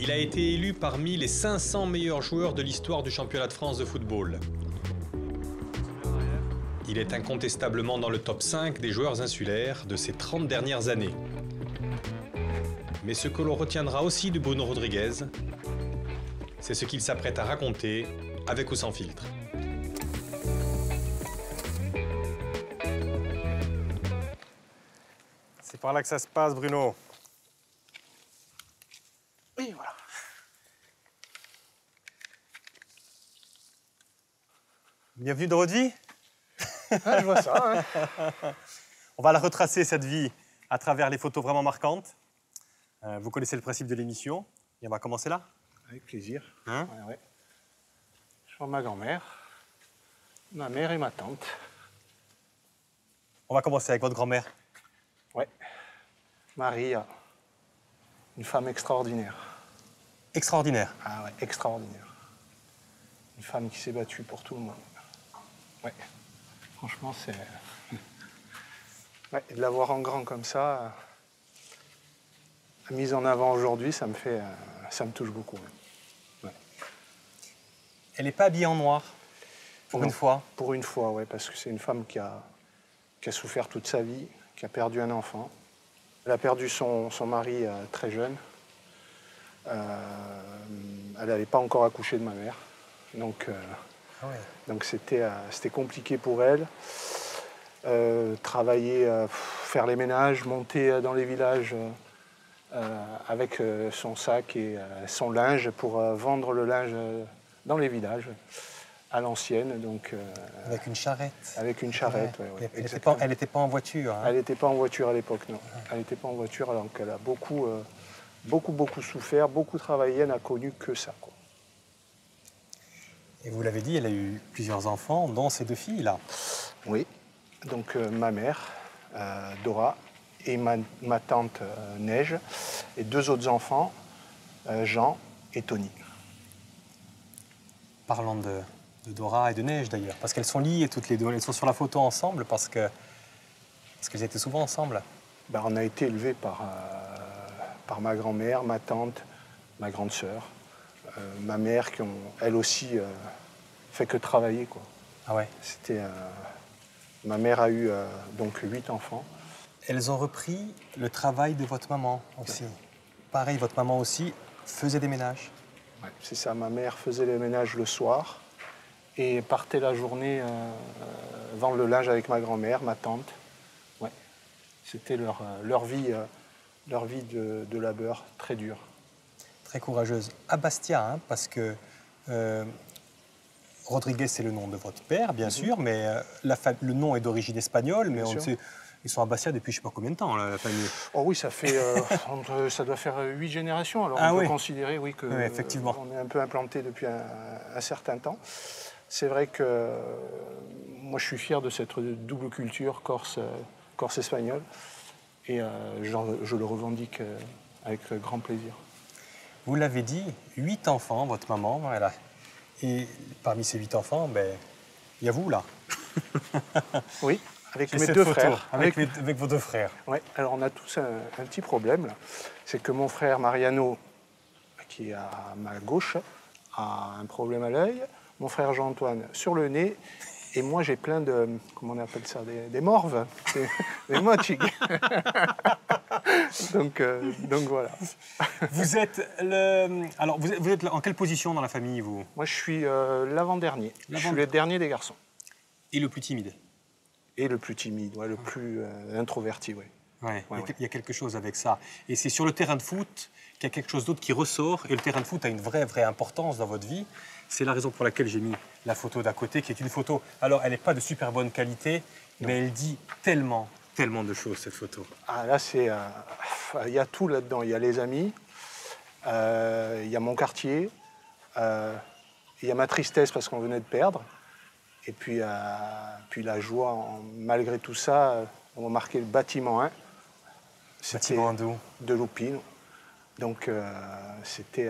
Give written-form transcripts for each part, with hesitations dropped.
Il a été élu parmi les 500 meilleurs joueurs de l'histoire du championnat de France de football. Il est incontestablement dans le top 5 des joueurs insulaires de ces 30 dernières années. Mais ce que l'on retiendra aussi de Bruno Rodriguez, c'est ce qu'il s'apprête à raconter avec ou sans filtre. C'est par là que ça se passe, Bruno. Oui, voilà. Bienvenue dans votre vie. Ah, je vois ça. Hein. On va la retracer, cette vie, à travers les photos vraiment marquantes. Vous connaissez le principe de l'émission. Et on va commencer là. Avec plaisir. Hein? Ouais. Je vois ma grand-mère, ma mère et ma tante. On va commencer avec votre grand-mère. Ouais. Marie, une femme extraordinaire. Extraordinaire. Ah ouais, extraordinaire. Une femme qui s'est battue pour tout le monde. Ouais. Franchement, c'est... Ouais, de la voir en grand comme ça, mise en avant aujourd'hui, ça me touche beaucoup. Ouais. Elle n'est pas habillée en noir, pour Non, une fois. Pour une fois, oui, parce que c'est une femme qui a souffert toute sa vie, qui a perdu un enfant. Elle a perdu son mari très jeune. Elle n'avait pas encore accouché de ma mère. Donc c'était compliqué pour elle. Travailler, faire les ménages, monter dans les villages avec son sac et son linge pour vendre le linge dans les villages à l'ancienne. Avec une charrette. Avec une charrette, ouais. ouais, Elle n'était pas en voiture. Hein. Elle n'était pas en voiture à l'époque, non. Elle n'était pas en voiture, alors qu'elle a beaucoup souffert, beaucoup travaillé, elle n'a connu que ça, quoi. Et vous l'avez dit, elle a eu plusieurs enfants, dont ces deux filles, là. Oui, donc ma mère, Dora, et ma tante, Neige, et deux autres enfants, Jean et Tony. Parlant de Dora et de Neige, d'ailleurs, parce qu'elles sont liées toutes les deux. Elles sont sur la photo ensemble parce qu'elles étaient souvent ensemble. Ben, on a été élevés par ma grand-mère, ma tante, ma grande sœur, ma mère, qui ont, elle aussi, fait que travailler, quoi. Ah ouais. Ma mère a eu donc 8 enfants. Elles ont repris le travail de votre maman aussi. Ouais. Pareil, votre maman aussi faisait des ménages. Ouais, c'est ça, ma mère faisait les ménages le soir et partait la journée vendre le linge avec ma grand-mère, ma tante. Ouais. C'était leur vie de labeur très dure. Très courageuse. À Bastia, hein, parce que Rodriguez, c'est le nom de votre père, bien sûr, mais le nom est d'origine espagnole, mais on sait, ils sont à Bastia depuis je ne sais pas combien de temps, la famille. Oh oui, ça doit faire 8 générations, alors on peut considérer que effectivement. On est un peu implanté depuis un certain temps. C'est vrai que moi je suis fier de cette double culture corse-espagnole et je le revendique avec grand plaisir. Vous l'avez dit, 8 enfants, votre maman, voilà. Et parmi ces 8 enfants, il y a vous, là. Oui, avec mes deux frères. Avec vos deux frères. Oui, alors on a tous un petit problème, là. C'est que mon frère Mariano, qui est à ma gauche, a un problème à l'œil. Mon frère Jean-Antoine sur le nez. Et moi, j'ai plein de... Comment on appelle ça? Des morves. Des mochig. donc voilà. Vous êtes Alors, vous êtes en quelle position dans la famille, vous? Moi, je suis l'avant-dernier. Je suis le dernier des garçons. Et le plus timide? Et le plus timide, ouais, le plus introverti, oui. Ouais, il y a quelque chose avec ça. Et c'est sur le terrain de foot qu'il y a quelque chose d'autre qui ressort. Et le terrain de foot a une vraie importance dans votre vie. C'est la raison pour laquelle j'ai mis la photo d'à côté, qui est une photo... Alors, elle n'est pas de super bonne qualité, mais elle dit tellement de choses, cette photo. Ah, là, il y a tout là-dedans. Il y a les amis, il y a mon quartier, il y a ma tristesse parce qu'on venait de perdre. Et puis la joie, malgré tout ça, on a marqué le bâtiment 1. Bâtiment d'où? De Loupine. Donc, c'était...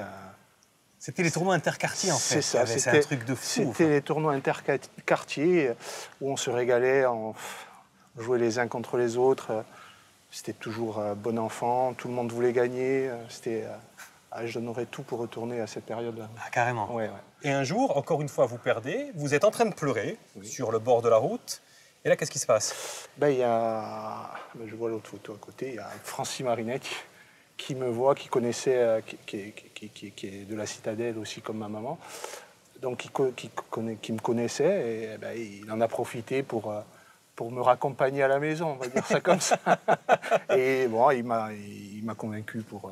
C'était les tournois interquartiers, en fait. C'est ça. C'est un truc de fou. C'était les tournois interquartiers où on se régalait, on jouait les uns contre les autres. C'était toujours bon enfant, tout le monde voulait gagner. C'était je donnerais tout pour retourner à cette période-là. Ah, carrément. Ouais, ouais. Et un jour, encore une fois, vous perdez, vous êtes en train de pleurer sur le bord de la route. Et là, qu'est-ce qui se passe? Ben, je vois l'autre photo à côté, il y a Francis Marinet qui me voit, qui connaissait, qui est de la Citadelle aussi comme ma maman, donc qui me connaissait, et ben, il en a profité pour me raccompagner à la maison, on va dire ça comme ça. Et bon, il m'a convaincu pour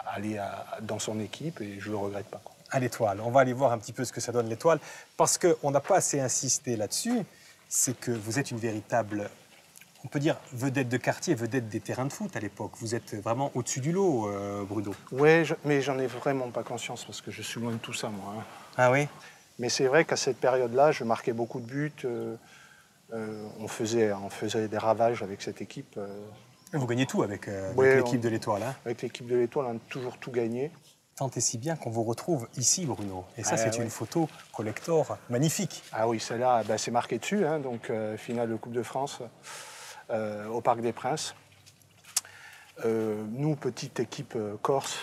aller dans son équipe, et je ne le regrette pas, quoi. À l'Étoile. On va aller voir un petit peu ce que ça donne l'Étoile, parce qu'on n'a pas assez insisté là-dessus, c'est que vous êtes une véritable, on peut dire, vedette de quartier, vedette des terrains de foot à l'époque. Vous êtes vraiment au-dessus du lot, Bruno. Oui, mais j'en ai vraiment pas conscience, parce que je suis loin de tout ça, moi. Hein. Ah oui? Mais c'est vrai qu'à cette période-là, je marquais beaucoup de buts, on faisait des ravages avec cette équipe. Vous gagnez tout avec Ouais, l'équipe de l'Étoile. Hein? Avec l'équipe de l'Étoile, on a toujours tout gagné. Tant et si bien qu'on vous retrouve ici, Bruno. Et ça, c'est ouais. une photo collector magnifique. Ah oui, celle-là, ben, c'est marqué dessus, hein, donc finale de Coupe de France au Parc des Princes. Nous, petite équipe corse,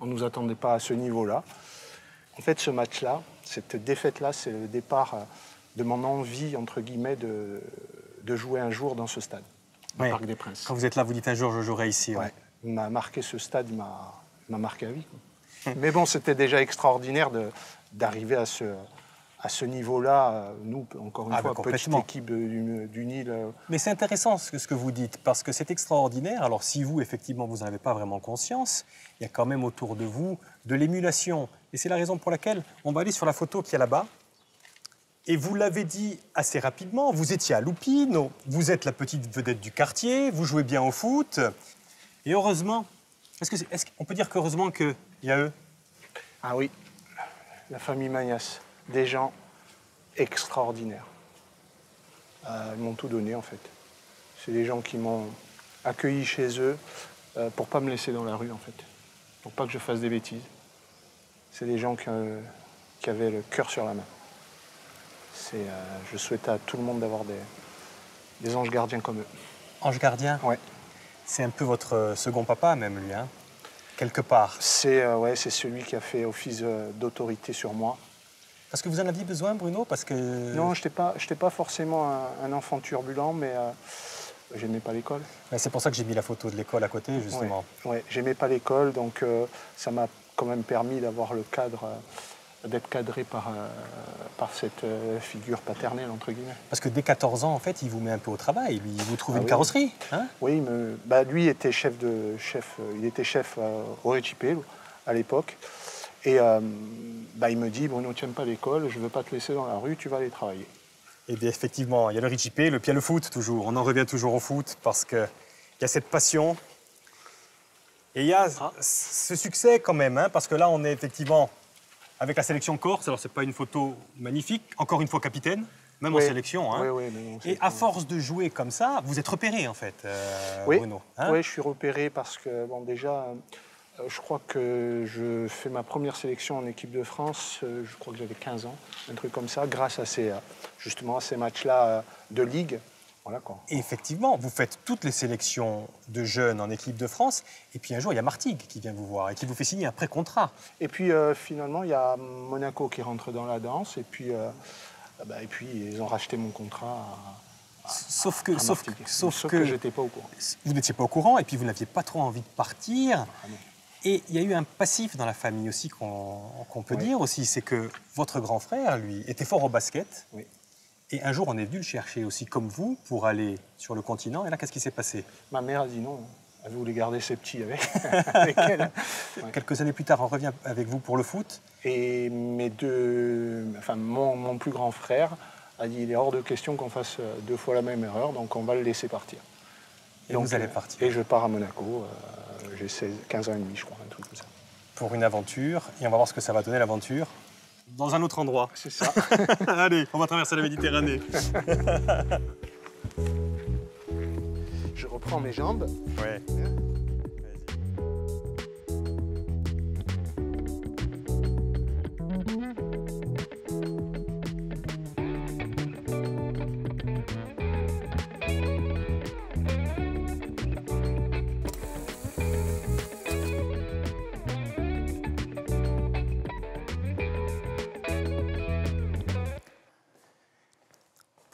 on ne nous attendait pas à ce niveau-là. En fait, ce match-là, cette défaite-là, c'est le départ de mon envie, entre guillemets, de jouer un jour dans ce stade, au Parc des Princes. Quand vous êtes là, vous dites un jour, je jouerai ici. Ouais. Il m'a marqué ce stade, il m'a marqué à vie, quoi. Mais bon, c'était déjà extraordinaire d'arriver à ce niveau-là. Nous, encore une fois, petite équipe du Nil. Mais c'est intéressant ce que vous dites, parce que c'est extraordinaire. Alors si vous, effectivement, vous n'en avez pas vraiment conscience, il y a quand même autour de vous de l'émulation. Et c'est la raison pour laquelle on va aller sur la photo qui est là-bas. Et vous l'avez dit assez rapidement, vous étiez à Loupine, vous êtes la petite vedette du quartier, vous jouez bien au foot. Et heureusement, est-ce qu'on peut dire qu'heureusement qu'il y a eux? Ah oui, la famille Magnas, des gens extraordinaires. Ils m'ont tout donné, en fait. C'est des gens qui m'ont accueilli chez eux pour ne pas me laisser dans la rue, en fait. Pour pas que je fasse des bêtises. C'est des gens qui avaient le cœur sur la main. Je souhaite à tout le monde d'avoir des anges gardiens comme eux. Ange gardien? Ouais. C'est un peu votre second papa, même, lui, hein? Quelque part. C'est celui qui a fait office d'autorité sur moi. Parce que vous en aviez besoin, Bruno? Parce que... Non, je n'étais pas forcément un enfant turbulent, mais je n'aimais pas l'école. C'est pour ça que j'ai mis la photo de l'école à côté, justement. Oui, j'aimais pas l'école, donc ça m'a quand même permis d'avoir le cadre, d'être cadré par cette figure paternelle, entre guillemets. Parce que dès 14 ans, en fait, il vous met un peu au travail. Lui, il vous trouve une carrosserie. Hein? Oui, lui était chef au Recipello à l'époque. Et il me dit, Bruno, tu n'aimes pas l'école, je ne veux pas te laisser dans la rue, tu vas aller travailler. Et bien, effectivement, il y a le Recipello, puis il y a le foot, toujours. On en revient toujours au foot, parce qu'il y a cette passion. Et il y a ce succès, quand même, hein, parce que là, on est effectivement avec la sélection corse. Alors, ce n'est pas une photo magnifique, encore une fois capitaine, même en sélection. Hein. Oui, mais non, et à force de jouer comme ça, vous êtes repéré, en fait, Bruno. Hein? Oui, je suis repéré parce que, bon, déjà... je crois que je fais ma première sélection en équipe de France, je crois que j'avais 15 ans, un truc comme ça, grâce à justement à ces matchs-là de ligue. Voilà, quoi. Et effectivement, vous faites toutes les sélections de jeunes en équipe de France, et puis un jour, il y a Martigues qui vient vous voir et qui vous fait signer un pré-contrat. Et puis finalement, il y a Monaco qui rentre dans la danse, et puis ils ont racheté mon contrat Sauf que j'étais pas au courant. Vous n'étiez pas au courant, et puis vous n'aviez pas trop envie de partir. Ah non. Et il y a eu un passif dans la famille aussi qu'on peut dire aussi, c'est que votre grand frère, lui, était fort au basket. Oui. Et un jour, on est venu le chercher aussi comme vous pour aller sur le continent. Et là, qu'est-ce qui s'est passé? Ma mère a dit non. Elle voulait garder ses petits avec elle. Ouais. Quelques années plus tard, on revient avec vous pour le foot. Et mon plus grand frère a dit il est hors de question qu'on fasse 2 fois la même erreur, donc on va le laisser partir. Et donc, vous allez partir. Et je pars à Monaco. J'ai 15 ans et demi, je crois, un truc comme ça. Pour une aventure. Et on va voir ce que ça va donner, l'aventure. Dans un autre endroit. C'est ça. Allez, on va traverser la Méditerranée. Je reprends mes jambes. Ouais.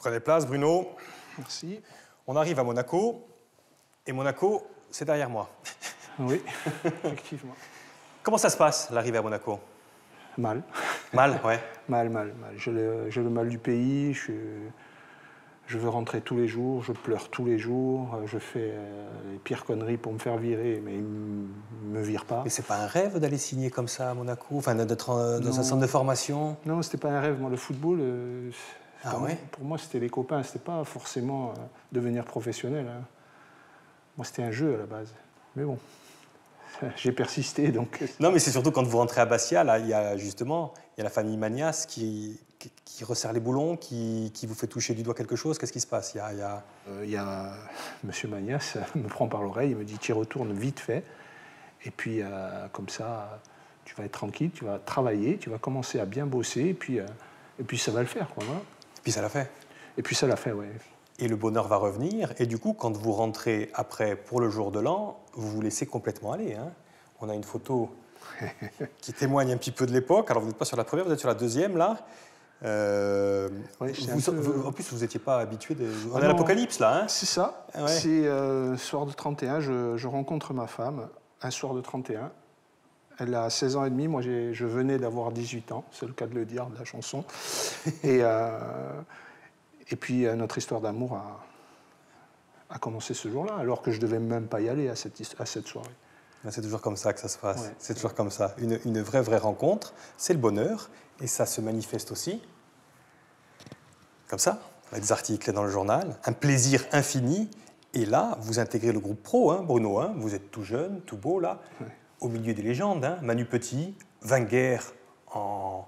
Prenez place, Bruno. Merci. On arrive à Monaco, et Monaco, c'est derrière moi. Oui, effectivement. Comment ça se passe, l'arrivée à Monaco? Mal. Mal, ouais. Mal. J'ai le mal du pays, je veux rentrer tous les jours, je pleure tous les jours, je fais les pires conneries pour me faire virer, mais ils ne me virent pas. Mais c'est pas un rêve d'aller signer comme ça à Monaco, enfin d'être dans un centre de formation? Non, c'était pas un rêve. Moi, le football, pour moi, c'était les copains, c'était pas forcément devenir professionnel. Hein. Moi, c'était un jeu à la base. Mais bon, j'ai persisté, donc... Non, mais c'est surtout quand vous rentrez à Bastia, là, il y a la famille Magnas qui resserre les boulons, qui vous fait toucher du doigt quelque chose. Qu'est-ce qui se passe? Il y a M. Magnas me prend par l'oreille, il me dit « tu retournes vite fait, et puis comme ça, tu vas être tranquille, tu vas travailler, tu vas commencer à bien bosser, et puis ça va le faire. » quoi, voilà. Et puis ça l'a fait. Et puis ça l'a fait, oui. Et le bonheur va revenir, et du coup, quand vous rentrez après pour le jour de l'an, vous vous laissez complètement aller. Hein. On a une photo qui témoigne un petit peu de l'époque. Alors vous n'êtes pas sur la première, vous êtes sur la deuxième, là. Oui, en plus, vous n'étiez pas habitué. On est à l'apocalypse, là. Hein. C'est ça. Ouais. C'est soir de 31, je rencontre ma femme, un soir de 31. Elle a 16 ans et demi, moi je venais d'avoir 18 ans, c'est le cas de le dire, de la chanson. Et puis notre histoire d'amour a commencé ce jour-là, alors que je ne devais même pas y aller à cette soirée. C'est toujours comme ça que ça se passe. Ouais. C'est toujours comme ça. Une vraie rencontre, c'est le bonheur, et ça se manifeste aussi comme ça, avec des articles dans le journal, un plaisir infini. Et là, vous intégrez le groupe pro, hein, Bruno. Hein, vous êtes tout jeune, tout beau, là, au milieu des légendes. Hein, Manu Petit, Wenger en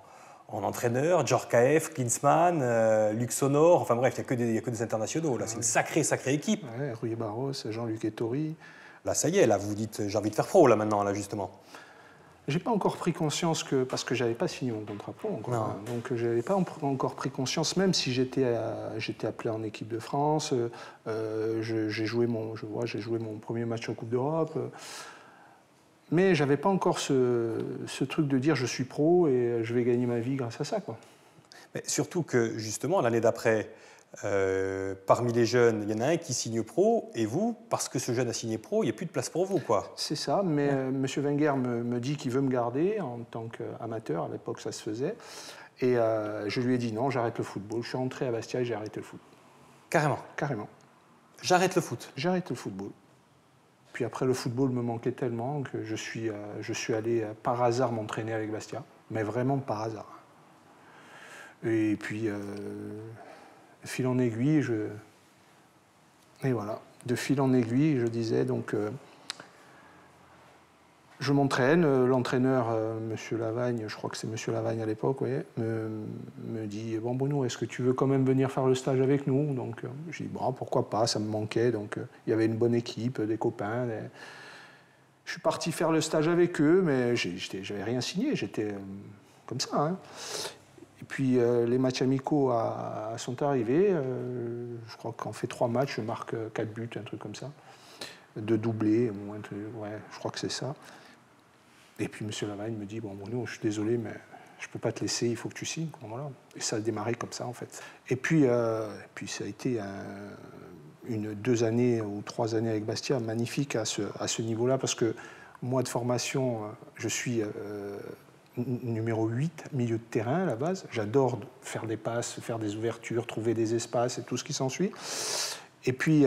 entraîneur, Djorkaeff, Klinsmann, Luc Sonor. Enfin bref, il n'y a que des internationaux. Là, c'est une sacrée équipe. Ouais, Rui Barros, Jean-Luc Ettori. Là, ça y est, là, vous vous dites, j'ai envie de faire pro, là, maintenant, là, justement. J'ai pas encore pris conscience parce que j'avais pas signé mon contrat pro encore, hein, donc j'avais pas encore pris conscience, même si j'étais appelé en équipe de France, j'ai joué mon premier match en Coupe d'Europe, mais j'avais pas encore ce truc de dire je suis pro et je vais gagner ma vie grâce à ça, quoi. Mais surtout que justement l'année d'après, parmi les jeunes, il y en a un qui signe pro, et vous, parce que ce jeune a signé pro, il n'y a plus de place pour vous, quoi. C'est ça, mais M. Wenger me dit qu'il veut me garder en tant qu'amateur, à l'époque ça se faisait, et je lui ai dit non, j'arrête le football. Je suis rentré à Bastia et j'ai arrêté le foot. Carrément. Carrément. J'arrête le foot. J'arrête le football. Puis après, le football me manquait tellement que je suis allé par hasard m'entraîner avec Bastia, mais vraiment par hasard. Et puis... fil en aiguille, et voilà, de fil en aiguille, je disais, donc, je m'entraîne, l'entraîneur, M. Lavagne, je crois que c'est M. Lavagne à l'époque, ouais, me dit, bon Bruno, est-ce que tu veux quand même venir faire le stage avec nous? Donc, j'ai dit, bon, pourquoi pas, ça me manquait, donc il y avait une bonne équipe, des copains. Je suis parti faire le stage avec eux, mais j'avais rien signé, j'étais comme ça, hein. Et puis les matchs amicaux sont arrivés. Je crois qu'en fait 3 matchs, je marque 4 buts, un truc comme ça. 2 doublés, ouais, je crois que c'est ça. Et puis M. Lavagne me dit, bon Bruno, je suis désolé, mais je ne peux pas te laisser, il faut que tu signes. Voilà. Et ça a démarré comme ça, en fait. Et puis ça a été 2 années ou 3 années avec Bastia magnifiques à ce niveau-là, parce que moi, de formation, je suis... numéro 8, milieu de terrain à la base. J'adore faire des passes, faire des ouvertures, trouver des espaces et tout ce qui s'ensuit. Et puis,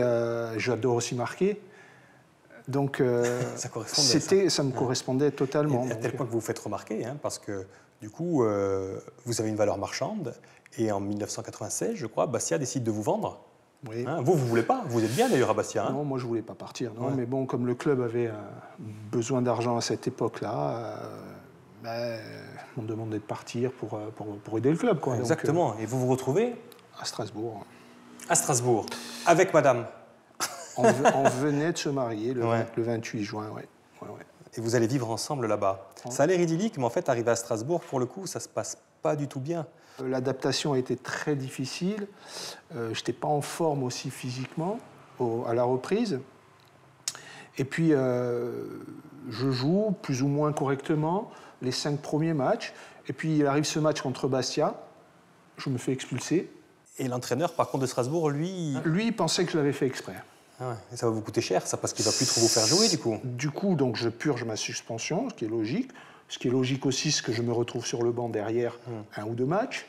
j'adore aussi marquer. Donc, ça me correspondait totalement. Et à tel point que vous vous faites remarquer, hein, parce que du coup, vous avez une valeur marchande. Et en 1996, je crois, Bastia décide de vous vendre. Oui. Hein, vous ne voulez pas? Vous êtes bien d'ailleurs à Bastia. Hein? Non, moi je ne voulais pas partir. Non, mais bon, comme le club avait besoin d'argent à cette époque-là, on me demandait de partir pour aider le club, quoi. Exactement. Donc, et vous vous retrouvez à Strasbourg. À Strasbourg, avec madame. On venait de se marier le 28 juin, ouais. Et vous allez vivre ensemble là-bas. Ça a l'air idyllique, mais en fait, arrivé à Strasbourg, pour le coup, ça ne se passe pas du tout bien. L'adaptation a été très difficile. Je n'étais pas en forme aussi physiquement à la reprise. Et puis, je joue plus ou moins correctement les 5 premiers matchs. Et puis, il arrive ce match contre Bastia. Je me fais expulser. Et l'entraîneur, par contre, de Strasbourg, lui... Lui, il pensait que je l'avais fait exprès. Ah ouais. Et ça va vous coûter cher, ça, parce qu'il ne va plus trop vous faire jouer, du coup. Du coup, donc, je purge ma suspension, ce qui est logique. Ce qui est logique aussi, c'est que je me retrouve sur le banc derrière 1 ou 2 matchs.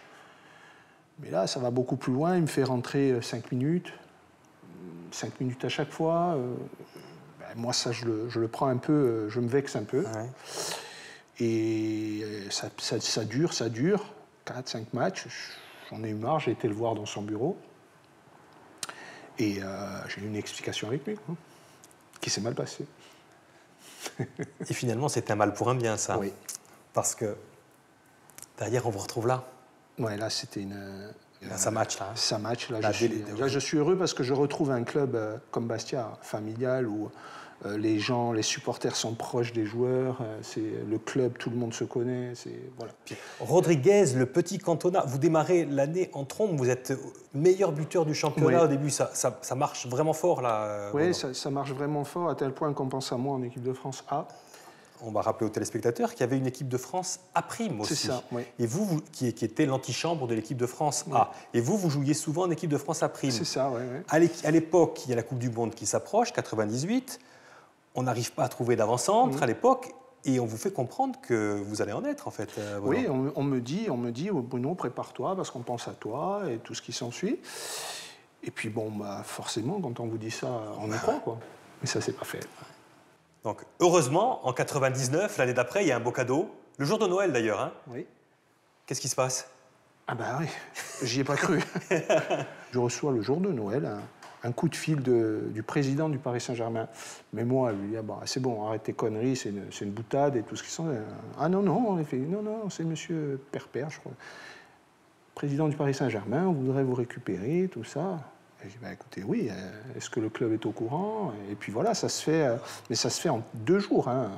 Mais là, ça va beaucoup plus loin. Il me fait rentrer 5 minutes. 5 minutes à chaque fois. Ben, moi, ça, je le prends un peu, je me vexe un peu. Ouais. Et ça dure. 4-5 matchs. J'en ai eu marre, j'ai été le voir dans son bureau. Et j'ai eu une explication avec lui, quoi, qui s'est mal passée. Et finalement, c'était un mal pour un bien, ça. Oui. Parce que derrière, on vous retrouve là. Ouais, là, c'était une... Ça match, là. Hein. Ça match. Là, La je suis heureux parce que je retrouve un club comme Bastia, familial, où les gens, les supporters sont proches des joueurs. C'est le club, tout le monde se connaît. Voilà. Rodriguez, le petit cantonat, vous démarrez l'année en trombe, vous êtes meilleur buteur du championnat Oui. au début. Ça marche vraiment fort, là. Oui, ça marche vraiment fort, à tel point qu'on pense à moi en équipe de France A. On va rappeler aux téléspectateurs qu'il y avait une équipe de France A' aussi. C'est ça, oui. Et vous qui était l'antichambre de l'équipe de France A. Et vous jouiez souvent en équipe de France A'. C'est ça, oui. Oui. À l'époque, il y a la Coupe du Monde qui s'approche, 98. On n'arrive pas à trouver d'avant-centre à l'époque. Et on vous fait comprendre que vous allez en être, en fait. Oui, on me dit, oh, Bruno, prépare-toi, parce qu'on pense à toi, et tout ce qui s'ensuit. Et puis, bon, bah, forcément, quand on vous dit ça, on y croit, quoi. Mais ça, c'est pas fait. Donc, heureusement, en 99, l'année d'après, il y a un beau cadeau. Le jour de Noël, d'ailleurs. Hein. Oui. Qu'est-ce qui se passe? Ah ben oui, j'y ai pas cru. Je reçois le jour de Noël un coup de fil du président du Paris Saint-Germain. Mais moi, lui dit, ah bah, c'est bon, arrête tes conneries, c'est une boutade et tout ce qui s'en... Ah non, en effet, non, c'est monsieur Perper, je crois. Président du Paris Saint-Germain, on voudrait vous récupérer, tout ça. Et j'ai dit, bah, écoutez, oui, est-ce que le club est au courant? Et puis voilà, ça se fait, mais ça se fait en 2 jours. Hein.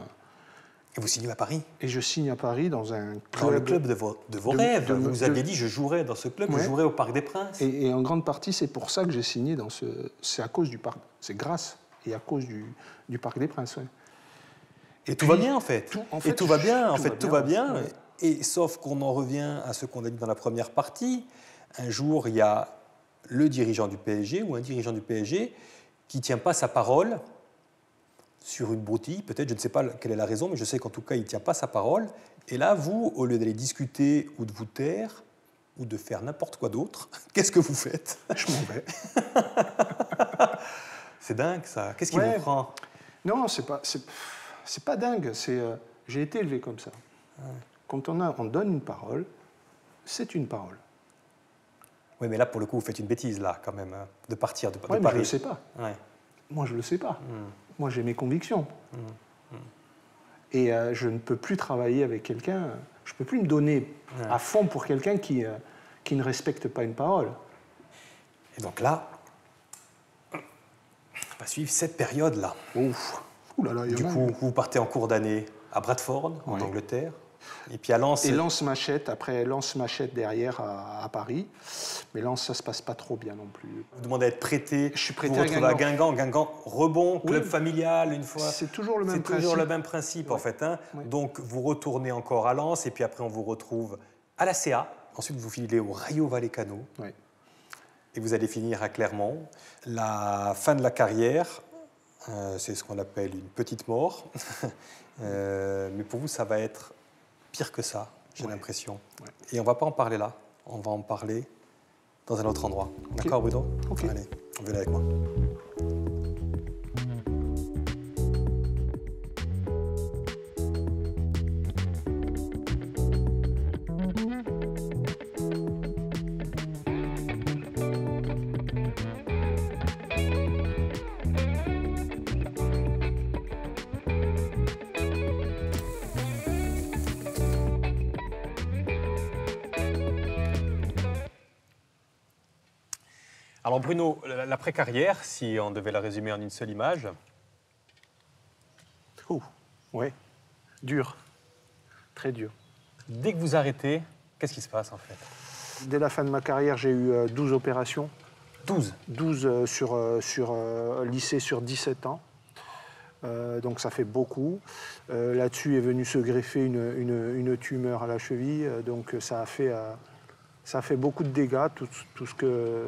Et vous signez à Paris? Et je signe à Paris dans un club... Dans le club de vos rêves. Vous aviez dit, je jouerai dans ce club, Ouais. je jouerai au Parc des Princes. Et en grande partie, c'est pour ça que j'ai signé dans ce... C'est à cause du Parc... C'est grâce et à cause du Parc des Princes, ouais. Et tout va bien, en fait. Tout va bien, tout va bien. Ouais. Et sauf qu'on en revient à ce qu'on a dit dans la première partie. Un jour, il y a le dirigeant du PSG ou un dirigeant du PSG qui ne tient pas sa parole sur une broutille, peut-être, je ne sais pas quelle est la raison, mais je sais qu'en tout cas, il ne tient pas sa parole. Et là, vous, au lieu d'aller discuter ou de vous taire, ou de faire n'importe quoi d'autre, qu'est-ce que vous faites? Je m'en vais. C'est dingue, ça. Qu'est-ce qui vous prend? Non, c'est pas dingue. J'ai été élevé comme ça. Ouais. Quand on donne une parole, c'est une parole. Oui, mais là, pour le coup, vous faites une bêtise, là, quand même, de partir de Paris. Mais je ne le sais pas. Ouais. Moi, je ne le sais pas. Moi, j'ai mes convictions. Et je ne peux plus travailler avec quelqu'un, je ne peux plus me donner à fond pour quelqu'un qui ne respecte pas une parole. Et donc là, on va suivre cette période-là. Ouf. Ouh là là, du coup, vous partez en cours d'année à Bradford, en Angleterre. Et puis à Lens... Et Lens m'achète, après Lens m'achète derrière à Paris. Mais Lens, ça ne se passe pas trop bien non plus. Vous demandez à être prêté. Je suis prêté vous retrouvez à Guingamp. Guingamp, rebond, club familial, une fois. C'est toujours le même principe. C'est toujours le même principe, en fait. Hein. Donc, vous retournez encore à Lens, et puis après, on vous retrouve à la CA. Ensuite, vous filez au Rayo Vallecano. Et vous allez finir à Clermont. La fin de la carrière, c'est ce qu'on appelle une petite mort. Mais pour vous, ça va être pire que ça, j'ai l'impression. Et on ne va pas en parler là. On va en parler dans un autre endroit. D'accord, Bruno? Allez, on va aller avec moi. Alors Bruno, l'après-carrière, si on devait la résumer en une seule image. Ouais, dur, très dur. Dès que vous arrêtez, qu'est-ce qui se passe en fait? Dès la fin de ma carrière, j'ai eu 12 opérations. 12? 12 sur lycée sur 17 ans. Donc ça fait beaucoup. Là-dessus est venue se greffer une tumeur à la cheville. Donc ça a fait Ça fait beaucoup de dégâts, tout ce que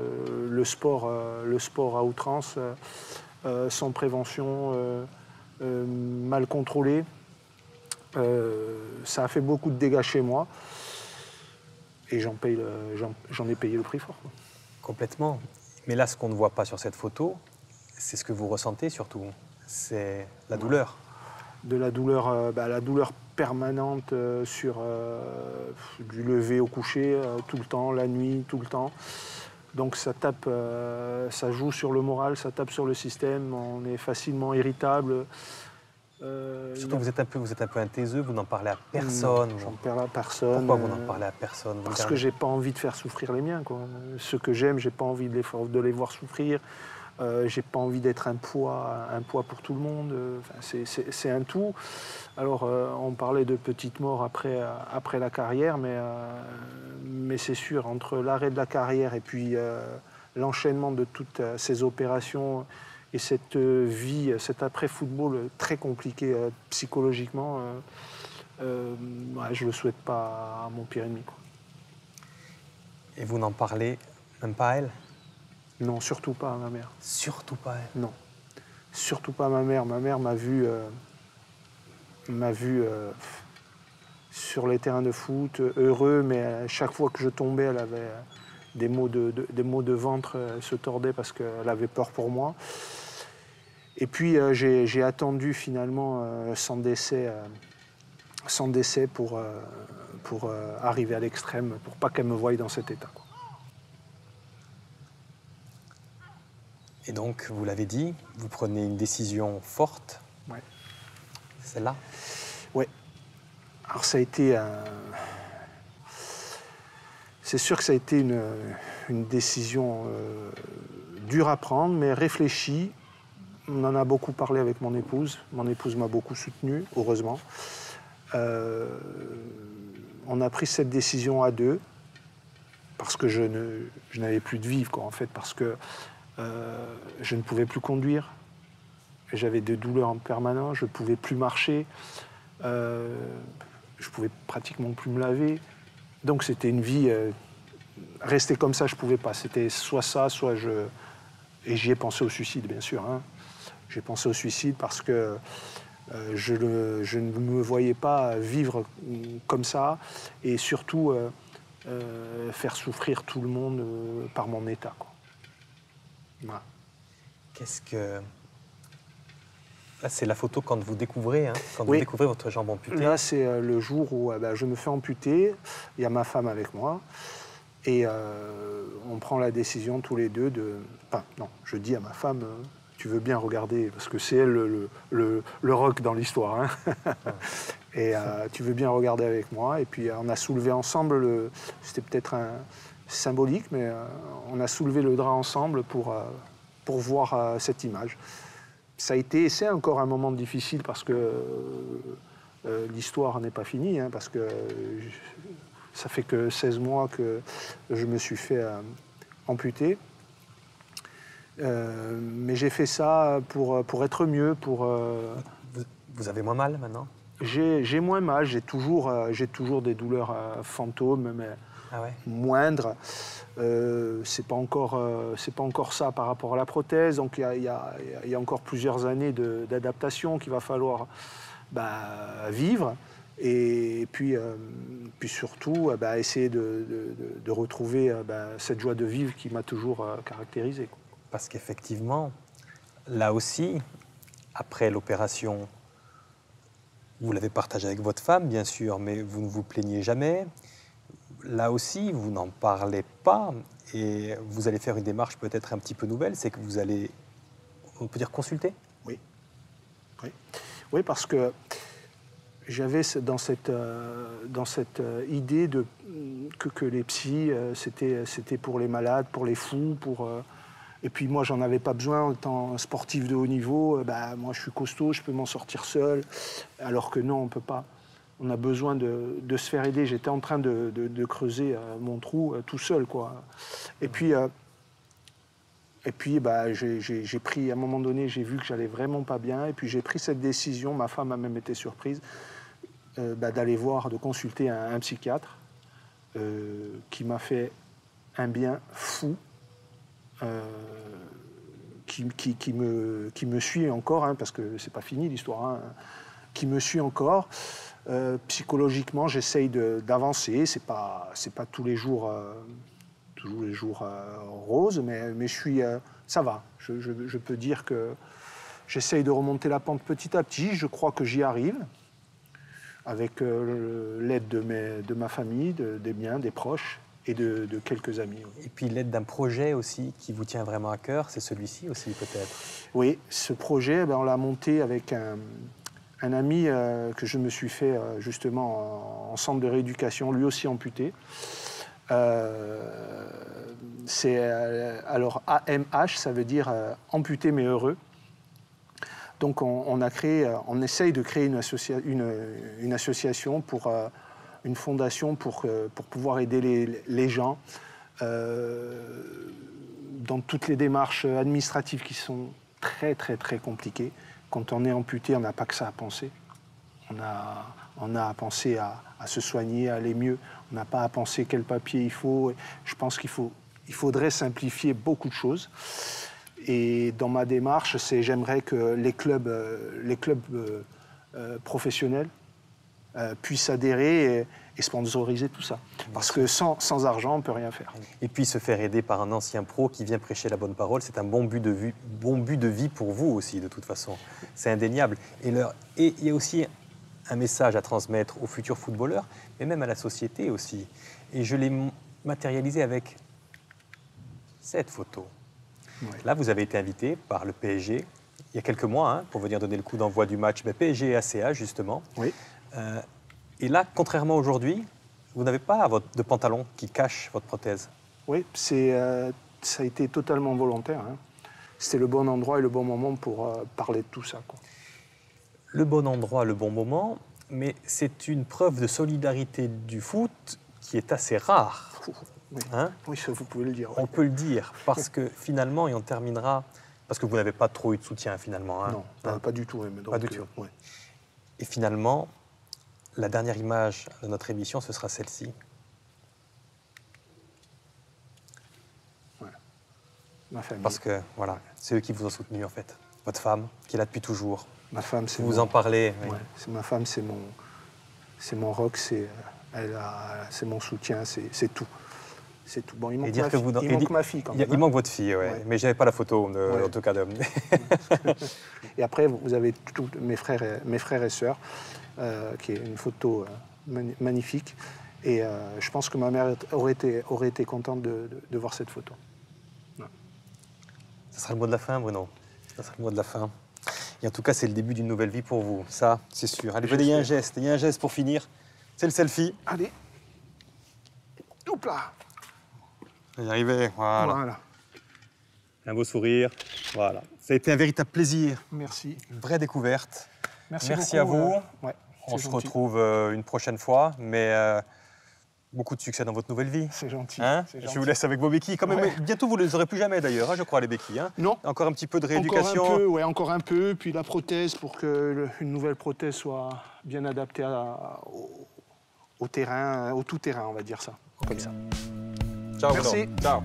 le sport à outrance, sans prévention, mal contrôlé. Ça a fait beaucoup de dégâts chez moi. Et j'en ai payé le prix fort. Complètement. Mais là, ce qu'on ne voit pas sur cette photo, c'est ce que vous ressentez surtout. C'est la douleur. De la douleur permanente sur du lever au coucher, tout le temps, la nuit, tout le temps. Donc ça tape, ça joue sur le moral, ça tape sur le système, on est facilement irritable. Surtout vous êtes un peu un taiseux, vous n'en parlez à personne. J'en parle à personne. Pourquoi vous n'en parlez à personne? Parce que j'ai pas envie de faire souffrir les miens, quoi. Ceux que j'aime, j'ai pas envie de les voir souffrir. J'ai pas envie d'être un poids pour tout le monde. Enfin, c'est un tout. Alors, on parlait de petites morts après la carrière, mais c'est sûr, entre l'arrêt de la carrière et puis l'enchaînement de toutes ces opérations et cette vie, cet après-football très compliqué psychologiquement, je le souhaite pas à mon pire ennemi, quoi. Et vous n'en parlez même pas à elle? Non, surtout pas à ma mère. Surtout pas à elle? Non, surtout pas à ma mère. Ma mère m'a vu sur les terrains de foot, heureux, mais à chaque fois que je tombais, elle avait des maux de ventre, elle se tordait parce qu'elle avait peur pour moi. Et puis j'ai attendu finalement sans décès pour arriver à l'extrême, pour pas qu'elle me voie dans cet état, quoi. Et donc, vous l'avez dit, vous prenez une décision forte. Ouais. Celle-là? Ouais. Alors ça a été c'est sûr que ça a été une décision dure à prendre, mais réfléchie. On en a beaucoup parlé avec mon épouse. Mon épouse m'a beaucoup soutenu, heureusement. On a pris cette décision à deux, parce que je n'avais plus de vivre, quoi, en fait, parce que je ne pouvais plus conduire. J'avais des douleurs en permanence, je ne pouvais plus marcher. Je ne pouvais pratiquement plus me laver. Donc c'était une vie... rester comme ça, je ne pouvais pas. C'était soit ça, soit je... Et j'y ai pensé au suicide, bien sûr, hein. J'ai pensé au suicide parce que je ne me voyais pas vivre comme ça et surtout faire souffrir tout le monde par mon état, quoi. Voilà. Qu'est-ce que... Là, c'est la photo quand vous découvrez, hein, quand Oui. vous découvrez votre jambe amputée. Là, c'est le jour où je me fais amputer. Il y a ma femme avec moi. Et on prend la décision tous les deux de... Enfin, non, je dis à ma femme, tu veux bien regarder, parce que c'est elle le rock dans l'histoire, hein. Et tu veux bien regarder avec moi. Et puis on a soulevé ensemble, c'était peut-être symbolique, mais on a soulevé le drap ensemble pour voir cette image. Ça a été, et c'est encore un moment difficile parce que l'histoire n'est pas finie, hein, parce que ça fait que 16 mois que je me suis fait amputer. Mais j'ai fait ça pour être mieux, Vous avez moins mal maintenant? J'ai moins mal, j'ai toujours des douleurs fantômes, mais Ah ouais? moindres. C'est pas encore ça par rapport à la prothèse, donc il y a encore plusieurs années d'adaptation qu'il va falloir vivre. Et puis surtout, essayer de retrouver cette joie de vivre qui m'a toujours caractérisé, quoi. Parce qu'effectivement, là aussi, après l'opération, vous l'avez partagé avec votre femme, bien sûr, mais vous ne vous plaignez jamais. Là aussi, vous n'en parlez pas et vous allez faire une démarche peut-être un petit peu nouvelle, c'est que vous allez, on peut dire, consulter? Oui. Oui, parce que j'avais dans cette idée que les psys, c'était pour les malades, pour les fous, et puis moi, j'en avais pas besoin. En étant sportif de haut niveau, moi, je suis costaud, je peux m'en sortir seul. Alors que non, on peut pas. On a besoin de se faire aider. J'étais en train de creuser mon trou tout seul, quoi. Et puis j'ai pris, à un moment donné, j'ai vu que j'allais vraiment pas bien. Et puis j'ai pris cette décision, ma femme a même été surprise, de consulter un psychiatre qui m'a fait un bien fou, qui me suit encore, hein, parce que c'est pas fini l'histoire, hein, qui me suit encore. Psychologiquement, j'essaye d'avancer. C'est pas tous les jours rose, mais je suis, ça va. Je peux dire que j'essaye de remonter la pente petit à petit. Je crois que j'y arrive, avec l'aide de ma famille, des miens, des proches et de quelques amis. Et puis l'aide d'un projet aussi qui vous tient vraiment à cœur, c'est celui-ci aussi peut-être? Oui, ce projet, on l'a monté avec un ami que je me suis fait justement en centre de rééducation, lui aussi amputé. Alors AMH, ça veut dire amputé mais heureux. Donc on essaye de créer une association une fondation pour pouvoir aider les gens dans toutes les démarches administratives qui sont très très très compliquées. Quand on est amputé, on n'a pas que ça à penser. On a à penser à se soigner, à aller mieux. On n'a pas à penser quel papier il faut. Je pense qu'il faudrait simplifier beaucoup de choses. Et dans ma démarche, j'aimerais que les clubs professionnels puissent adhérer et sponsoriser tout ça. Parce que sans argent, on ne peut rien faire. Et puis se faire aider par un ancien pro qui vient prêcher la bonne parole, c'est un bon but de vie pour vous aussi, de toute façon. C'est indéniable. Et il y a aussi un message à transmettre aux futurs footballeurs, mais même à la société aussi. Et je l'ai matérialisé avec cette photo. Ouais. Là, vous avez été invité par le PSG il y a quelques mois, hein, pour venir donner le coup d'envoi du match PSG et ACA, justement. Oui. Et là, contrairement à aujourd'hui, vous n'avez pas de pantalon qui cache votre prothèse. Oui, ça a été totalement volontaire. Hein. C'était le bon endroit et le bon moment pour parler de tout ça, quoi. Le bon endroit, le bon moment, mais c'est une preuve de solidarité du foot qui est assez rare. Oui, hein, oui, ça vous pouvez le dire. On peut le dire, parce que finalement, et on terminera, parce que vous n'avez pas trop eu de soutien finalement. Hein, non, pas du tout. Ouais, pas du tout. Ouais. Et finalement, la dernière image de notre émission, ce sera celle-ci. Voilà. Ma famille. Parce que, voilà, c'est eux qui vous ont soutenu, en fait. Votre femme, qui est là depuis toujours. Ma femme, c'est vous en parlez. Oui. Ouais, ma femme, c'est mon rock, c'est mon soutien, c'est tout. C'est tout. Bon, il manque ma fille quand même. Il manque votre fille, ouais. Mais je n'avais pas la photo, en tout cas. Et après, vous avez tous mes frères et sœurs, qui est une photo magnifique. Et je pense que ma mère aurait été contente de voir cette photo. Ouais. Ça sera le mot de la fin, Bruno. Ça sera le mot de la fin. Et en tout cas, c'est le début d'une nouvelle vie pour vous. Ça, c'est sûr. Allez, il y a un geste. Il y a un geste pour finir. C'est le selfie. Allez. Hop là. On va y arriver. Voilà. Un beau sourire. Voilà. Ça a été un véritable plaisir. Merci. Une vraie découverte. Merci à vous. Ouais, on se retrouve une prochaine fois, mais beaucoup de succès dans votre nouvelle vie. C'est gentil. Hein, je vous laisse avec vos béquilles. Quand même, bientôt, vous ne les aurez plus jamais d'ailleurs, hein, je crois, les béquilles. Hein. Non. Encore un petit peu de rééducation. Encore un peu. Puis la prothèse, pour qu'une nouvelle prothèse soit bien adaptée au terrain, au tout-terrain, on va dire ça. Comme ça. Ciao, merci. Bruno. Ciao.